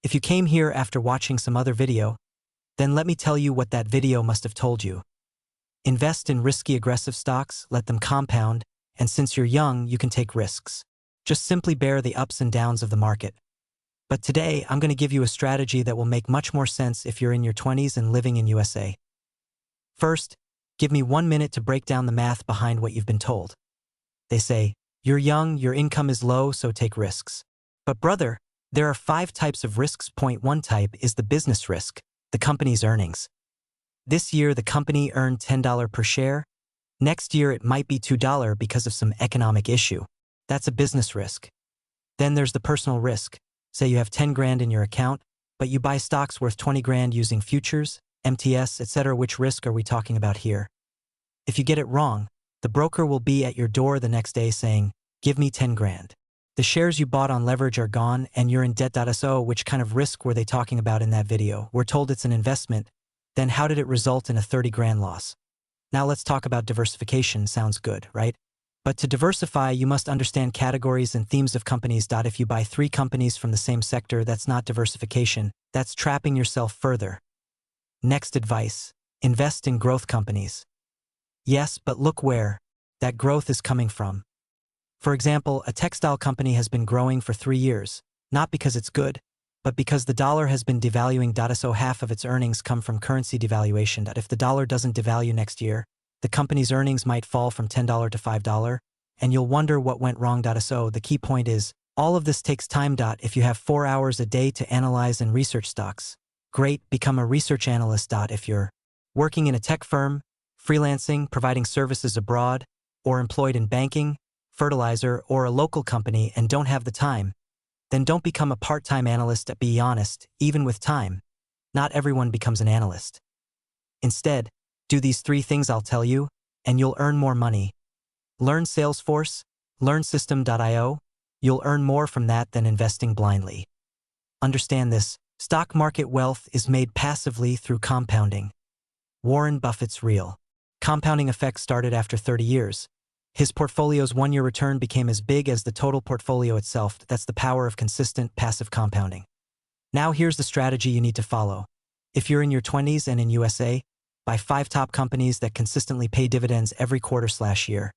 If you came here after watching some other video, then let me tell you what that video must have told you. Invest in risky aggressive stocks, let them compound, and since you're young, you can take risks. Just simply bear the ups and downs of the market. But today, I'm going to give you a strategy that will make much more sense if you're in your 20s and living in USA. First, give me 1 minute to break down the math behind what you've been told. They say, you're young, your income is low, so take risks. But brother, there are 5 types of risks. Point 1 type is the business risk, the company's earnings. This year, the company earned $10 per share. Next year, it might be $2 because of some economic issue. That's a business risk. Then there's the personal risk. Say you have 10 grand in your account, but you buy stocks worth 20 grand using futures, MTS, etc. Which risk are we talking about here? If you get it wrong, the broker will be at your door the next day saying, give me 10 grand. The shares you bought on leverage are gone and you're in debt. So which kind of risk were they talking about in that video? We're told it's an investment. Then how did it result in a 30 grand loss? Now let's talk about diversification. Sounds good, right? But to diversify, you must understand categories and themes of companies. If you buy 3 companies from the same sector, that's not diversification. That's trapping yourself further. Next advice, invest in growth companies. Yes, but look where that growth is coming from. For example, a textile company has been growing for 3 years, not because it's good, but because the dollar has been devaluing. So half of its earnings come from currency devaluation. If the dollar doesn't devalue next year, the company's earnings might fall from $10 to $5, and you'll wonder what went wrong. So the key point is, all of this takes time. If you have 4 hours a day to analyze and research stocks, great, become a research analyst. If you're working in a tech firm, freelancing, providing services abroad, or employed in banking, fertilizer, or a local company and don't have the time, then don't become a part-time analyst. Be honest, even with time, not everyone becomes an analyst. Instead, do these 3 things I'll tell you, and you'll earn more money. Learn Salesforce, learn System.io, you'll earn more from that than investing blindly. Understand this, stock market wealth is made passively through compounding. Warren Buffett's real compounding effect started after 30 years. His portfolio's 1-year return became as big as the total portfolio itself. That's the power of consistent, passive compounding. Now here's the strategy you need to follow. If you're in your 20s and in USA, buy 5 top companies that consistently pay dividends every quarter/year.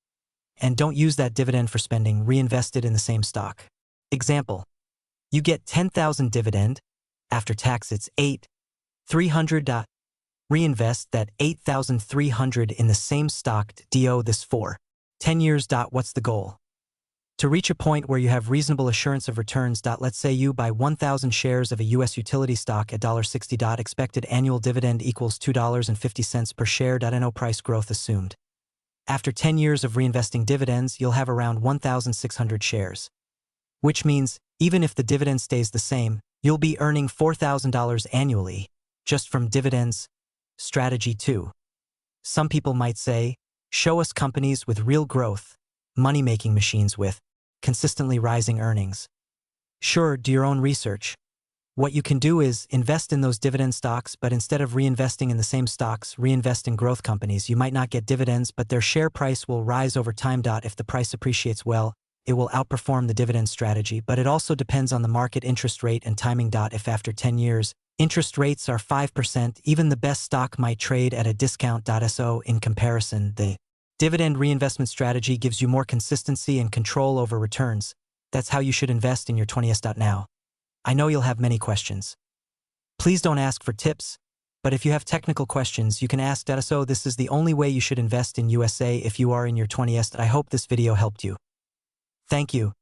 And don't use that dividend for spending, reinvest it in the same stock. Example, you get 10,000 dividend, after tax it's 8,300. Reinvest that 8,300 in the same stock. Do this for 10 years. What's the goal? To reach a point where you have reasonable assurance of returns. Let's say you buy 1,000 shares of a US utility stock at $60. Expected annual dividend equals $2.50 per share. No price growth assumed. After 10 years of reinvesting dividends, you'll have around 1,600 shares. Which means, even if the dividend stays the same, you'll be earning $4,000 annually, just from dividends. Strategy 2. Some people might say, show us companies with real growth, money-making machines with consistently rising earnings. Sure, do your own research. What you can do is invest in those dividend stocks, but instead of reinvesting in the same stocks, reinvest in growth companies. You might not get dividends, but their share price will rise over time. If the price appreciates well, it will outperform the dividend strategy, but it also depends on the market interest rate and timing. If after 10 years, interest rates are 5%, even the best stock might trade at a discount. So in comparison, the dividend reinvestment strategy gives you more consistency and control over returns. That's how you should invest in your 20s. Now, I know you'll have many questions. Please don't ask for tips, but if you have technical questions, you can ask. So this is the only way you should invest in USA if you are in your 20s. I hope this video helped you. Thank you.